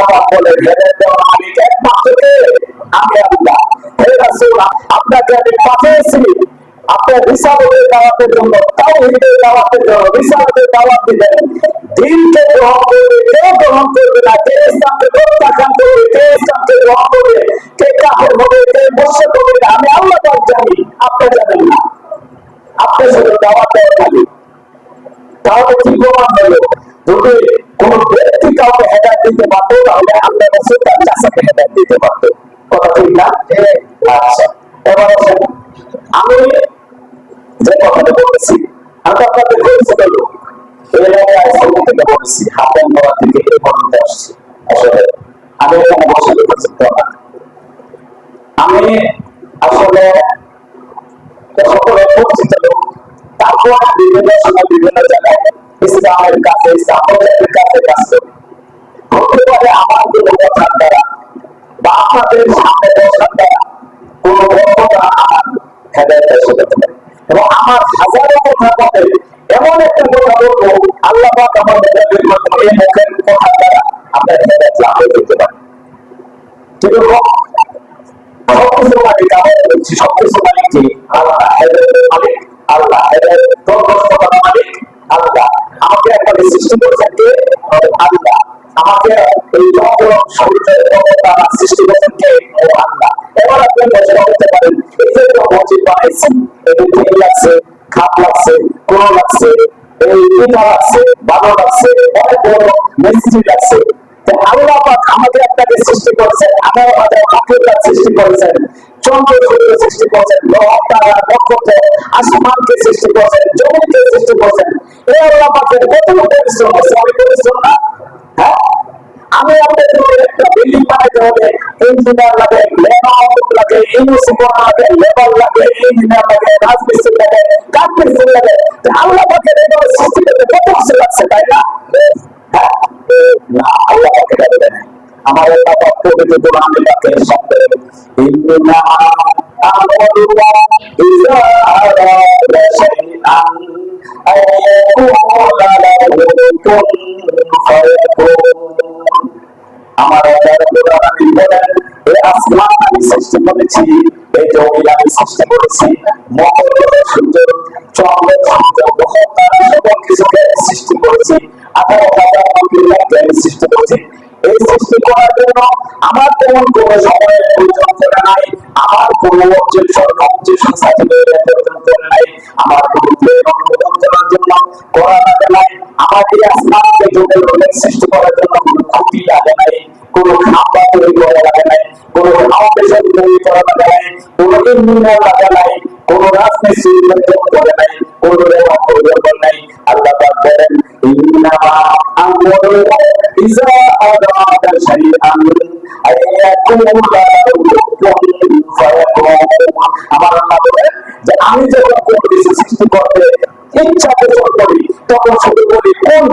আল্লাহ পাক বলেন হেদায়েত দেওয়ার মালিক একমাত্র কে? আমি আল্লাহ। হে রাসূল, আপনাকে আমি পাঠিয়েছি আপনার রিসালাতের দাওয়াতের জন্য, তাওহীদের দাওয়াতের জন্য। রিসালাতের দাওয়াত দিলেন, দ্বীনকে গ্রহণ করবে, কে গ্রহণ করবে না, কে ইসলামকে প্রত্যাখ্যান করবে, কে ইসলামকে গ্রহণ করবে, কে কাফের হবে, কে মুশরিক হবে, আমি আল্লাহ পাক জানি, আপনি জানেন না। আপনি শুধু দাওয়াত দেওয়া খালি। তাহলে কি প্রমাণ হলো? যদি কোন ব্যক্তি কাউকে হেদায়েত দিতে পারতো, তাহলে আল্লাহ রাসূল তার চাচাকে হেদায়েত দিতে পারতো। কথা ঠিক না? আচ্ছা, এবার আসেন, আমি যে কথাটা বলেছি, আমি আপনাদের পরিচিত লোক, এই এলাকায় সামনে থেকে বলেছি, হাতের মোড়া থেকে এই পর্যন্ত আসছি। আসলে আমি এখানে বসে পরিচিত না, আমি আসলে সকলের পরিচিত লোক। তারপর বিভিন্ন সময় বিভিন্ন জায়গায় ইসলামের কাছে, ইসলামের কাছে কাজ করি। হতে পারে আমার কোনো কথার দ্বারা বা আপনাদের সামনে বসার দ্বারা কোনো বক্তব্য আমার হেদায়েত এসে যেতে পারে, এবং আমার হাজারো কথা বলে এমন একটা কথা বলবো, আল্লাহ পাক আমাদের এই মুখের কথার দ্বারা আপনার হেদায়েত লাভ করতে পারে। ঠিক আছে? সবকিছু মালিক আমি বলছি, সবকিছু মালিক কি? আল্লাহ। হেদায়েতের মালিক আল্লাহ, হেদায়েত করার মালিক আল্লাহ। আমাকে একবারে সৃষ্টি করেছেন কে? আল্লাহ। আমাকে এই জগৎ শরীরের ক্ষমতা সৃষ্টি করেছেন কে? আল্লাহ। এবার আপনি প্রশ্ন করতে পারেন, এই যে মসজিদ বানাইছি, এতে তেল লাগছে, খাপ লাগছে, কোন লাগছে, এই পিঠা লাগছে, বানো লাগছে, অনেক বড় মিস্ত্রি লাগছে। আল্লাহ পাক আমাদের আপনাকে সৃষ্টি করেছেন, 18,000 মাখলুকাত সৃষ্টি করেছেন, চন্দ্র সূর্য সৃষ্টি করেছেন, গ্রহ তারা নক্ষত্র আসমানকে সৃষ্টি করেছেন, জমিনকে সৃষ্টি করেছেন। এই আল্লাহ পাকের কত পরিশ্রম আছে, আমি পরিশ্রম না? হ্যাঁ, আমি আপনাদের একটা বিল্ডিং বানাইতে হবে, ইঞ্জিনিয়ার লাগে, লেবার লাগে, ইউনিভার্সিটি লাগে, লেবার লাগে, ইঞ্জিনিয়ার লাগে, রাজমিস্ত্রি লাগে, কাঠমিস্ত্রি লাগে। আল্লাহ পাকের এভাবে সৃষ্টি করতে কত কিছু লাগছে, তাই না? হ্যাঁ, না, আল্লাহ পাকের দেবেন। আমার আল্লাহ পাক পবিত্র কোরআনে পাকে ইরশাদ করেন, ইন্না আমরুকা ইযা আরাদা শাইআন আইয়াকুলা লাহু কুন ফায়াকুন। আমার আল্লাহ রাব্বুল আলামিন বলেন, এই আসমান আমি সৃষ্টি করেছি, এই জমিন আমি সৃষ্টি করেছি, মঙ্গল সূর্য চন্দ্র সূর্য গ্রহ তারা সকল কিছুকে সৃষ্টি করেছি, 18,000 মাখলুকাতকে আমি সৃষ্টি করেছি। এই সৃষ্টি করার জন্য আমার তেমন কোনো সময়ের প্রয়োজন করে নাই, আমার কোনো অবজেকশন সার্টিফিকেট প্রয়োজন করে নাই, আমার কোনো অনুমোদন করার জন্য করা লাগে নাই, আমার এই আসমানকে জমির সৃষ্টি করার জন্য কোনো খুঁটি লাগে নাই, কোনো খাম্বা তৈরি করা লাগে নাই, কোনো ফাউন্ডেশন তৈরি করা লাগে নাই, কোনো ইঞ্জিনিয়ার লাগে নাই, কোনো রাজমিস্ত্রি প্রয়োজন করে নাই, কোনো লেবার প্রয়োজন করে নাই। আল্লাহ পাক বলেন, ইন্নামা আমরুকা ইযা আরাদা শাইআন আইয়াকুলা লাহু কুন ফায়াকুন। আমার আল্লাহ বলেন যে আমি যখন কোনো কিছু সৃষ্টি করতে ইচ্ছা পোষণ করি, তখন শুধু বলি কোন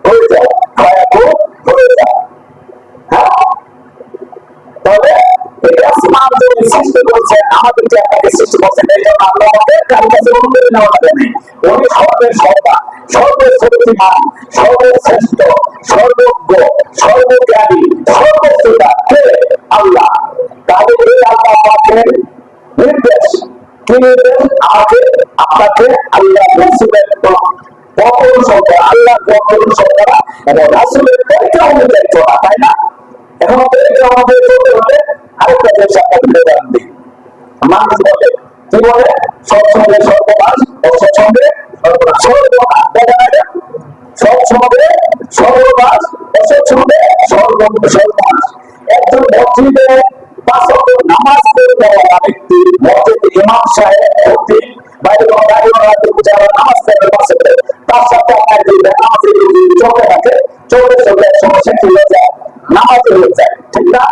হয়ে যায়, ফায়াকুন হয়ে যায়। হ্যাঁ, তবে এই আসমান যিনি সৃষ্টি করছেন, আমাদেরকে আপনাকে সৃষ্টি করছেন, এই জন্য আল্লাহ আমাদের কারো কাছে অনুমতি নেওয়া লাগে না। উনি সর্বসত্তা, সর্বশক্তিমান, সর্বশ্রেষ্ঠ, সর্বজ্ঞ, সর্বজ্ঞানী, সর্বশ্রোতা কে? আল্লাহ। তাহলে এই আল্লাহ পাকের নির্দেশ, কি নির্দেশ? আমাকে আপনাকে আল্লাহ রাসূলের বকর সত্তা, আল্লাহ বকর সত্তা এবং রাসূলের পরীক্ষা অনুযায়ী চলা, তাই না? এখন পরীক্ষা আমাদের চলতে হলে আরেকটা জিনিস আপনাদের উদাহরণ দিই। মানুষ বলে, কি বলে? সৎসঙ্গে সর্বনাশ, অসৎসঙ্গে সর্বনাশ। সর্বনাশ দেখা যায় না? সৎসঙ্গে সর্বনাশ, অসৎসঙ্গে সর্বনাশ। একজন মসজিদে 5 ওয়াক্ত নামাজ পড়তে যাওয়া ব্যক্তি, মসজিদে ইমাম সাহেব ভর্তি, বাইরে গাড়িওয়ালা যারা নামাজ পড়ে পাশে, তার সাথে আপনার যে নামাজের চলতে থাকে, চলতে চলতে সমস্যা কি হয়ে যায়? নামাজ হয়ে যায়, ঠিক না?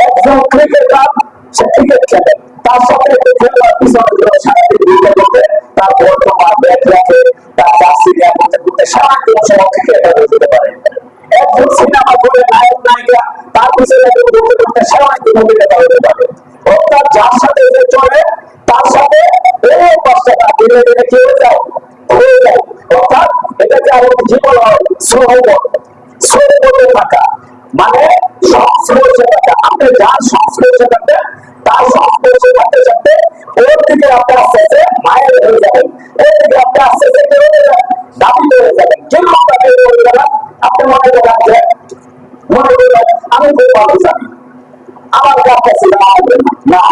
একজন ক্রিকেটার, সে ক্রিকেট খেলে, তার সাথে খেলার পিছনে সারাদিন ঘুরতে ঘুরতে তার বর্তমান ব্যাট রাখে, তার জার্সি করতে করতে সারাদিন সময় ক্রিকেটার হয়ে যেতে পারে। একজন সিনেমা করে নায়ক নায়িকা, তার পিছনে ঘুরতে ঘুরতে সারাদিন অভিনেতা হতে পারে। অর্থাৎ যার সাথে যে চলে, তার সাথে এই অভ্যাসটা ধীরে ধীরে কি হয়ে যায়? হয়ে যায়। অর্থাৎ এটাকে আরো কি বলা হয়? সহবত, সহবতে থাকা, মানে সংস্পর্শে থাকা, আপনি যার সংস্পর্শে থাকবেন তার সংস্পর্শে থাকতে থাকতে ওর দিকে আপনি আস্তে আস্তে মায়ের হয়ে যাবেন, ওর দিকে আপনি আস্তে আস্তে কেউ দাবি হয়ে যাবেন, কেউ আপনাকে বলে যাবেন। আপনি মনে করেন যে আমি খুব ভালো জানি, আমার কাছে দেওয়া হবে না,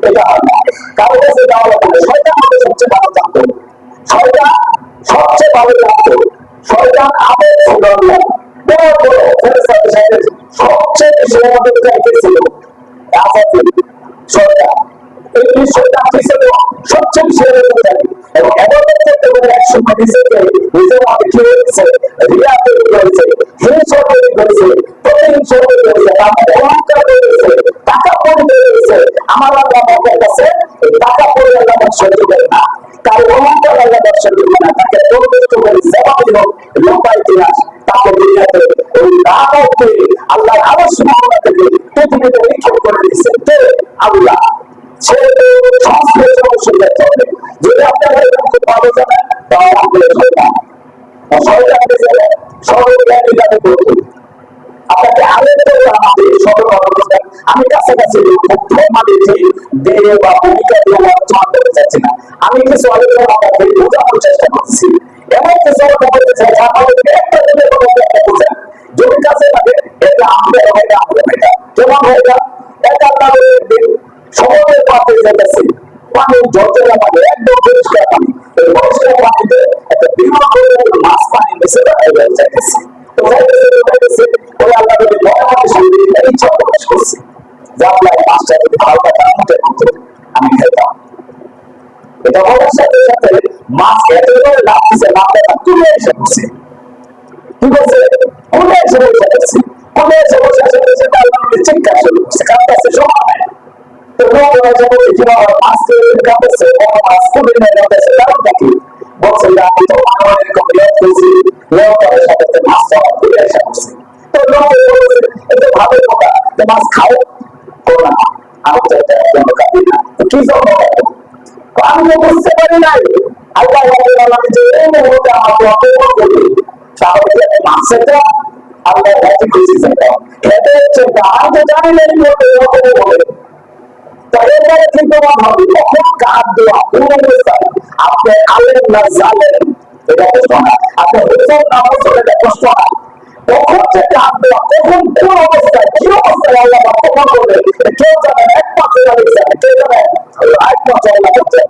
এটা হয় না, কারো কাছে দেওয়া হবে না। শয়তান আমাদের সবচেয়ে ভালো জানতো, শয়তান সবচেয়ে ভালো জানতো, শয়তান আবেগ ছিল সবচেয়ে বেশি আমাদের ছিল শয়তান। এই শয়তান কি ছিল সবচেয়ে বেশি জানি, এবং এবারের ক্ষেত্রে করে এক সময় নিজেকে নিজের মধ্যে কি হয়েছে, রিয়া তৈরি করেছে, হিংসা তৈরি করেছে, প্রতিহিংসা তৈরি করেছে, অহংকার তৈরি করেছে, টাকা পড়ে তৈরি করেছে। আমার আল্লাহ কাছে টাকা পড়ে আল্লাহ সহ্য করে না, তার অহংকার আল্লাহ সহ্য করে না, তাকে প্রতিষ্ঠ করে জবাবি হোক লম্বা ইতিহাস তাকে দুনিয়াতে ওই দানবকে আল্লাহ আরো সুবহানাহু থেকে পৃথিবীতে নিক্ষেপ করে দিয়েছে কে? আল্লাহ। সে সংস্কৃতি অবশ্যই দেখতে হবে, যদি আপনার খুব ভালো জানেন তাহলে আপনার শয়তান শয়তানকে যাবে সর্বজ্ঞানী দাবি করতে আপনাকে আরেকটা আমাদের সতর্ক অবস্থান। আমি কাছাকাছি দিয়ে বা ভূমিকা দিয়ে আলোচনা করতে চাচ্ছি না, আমি কিছু আলোচনা আপনাকে বোঝানোর চেষ্টা করছি, এমন কিছু আলোচনা করতে চাই যা আমাদেরকে একটা দিলে বোঝেন। যদি কাছে থাকে এটা আমাদের হয় না, আমাদের হয় না, কেমন হয় না? এক আপনাদের সময়ের পাতে যেতেছে পানি জলতে আমাদের একদম পরিষ্কার পানি, এই পরিষ্কার পানিতে একটা বিমা করে মাছ পানি মিশে যাইতেছে, তো যাইতেছে ওই আল্লাহ যদি মহামারী সঙ্গে ইচ্ছা প্রকাশ করছে যে আল্লাহ মাছটা যদি ভালো কথা আমাকে করতে আমি খেতাম। এটা বলার সাথে সাথে মাছ এত করে লাভ দিচ্ছে, মাছটা তুলে এসে পড়ছে, কি করছে? কোনে এসে বসে পড়ছে, কোনে এসে বসে এসে তার নামে চিৎকার শুরু করছে, কার কাছে সময় তো লোক বলছে কিভাবে মাছ কাঁপতেছে, মাছ তুলে নিয়ে যাচ্ছে, কারণটা কি? বলছে যে আমি তো আমার এরকম নিয়োগ করছি, নিয়োগ করার সাথে মাছ সব তুলে এসে পড়ছে। তো লোক বলছে এটা ভালো কথা, যে মাছ খাও না, আমি তো এটা একদম কাঁপি না, কি জন্য আমি তো বুঝতে পারি নাই আল্লাহ আমি যে এই মুহূর্তে আমাকে অপমান করবে, তাহলে কি আমি মাছটা আল্লাহ রাজি খুশি যেতাম, এটা হচ্ছে আমি তো জানি না বলে তাহলে চিন্তাবান হবে কখন কাজ দেওয়া কোন অবস্থায় আপনি আলেন না জানেন এটা কষ্ট না, আপনি হোসেন নামও চলে এটা কষ্ট না, কখন যে কাজ দেওয়া কখন কোন অবস্থায় কি অবস্থায় আল্লাহ কখন করবে কেউ জানেন, একমাত্র জানে, কেউ জানেন একমাত্র আল্লাহ করছেন।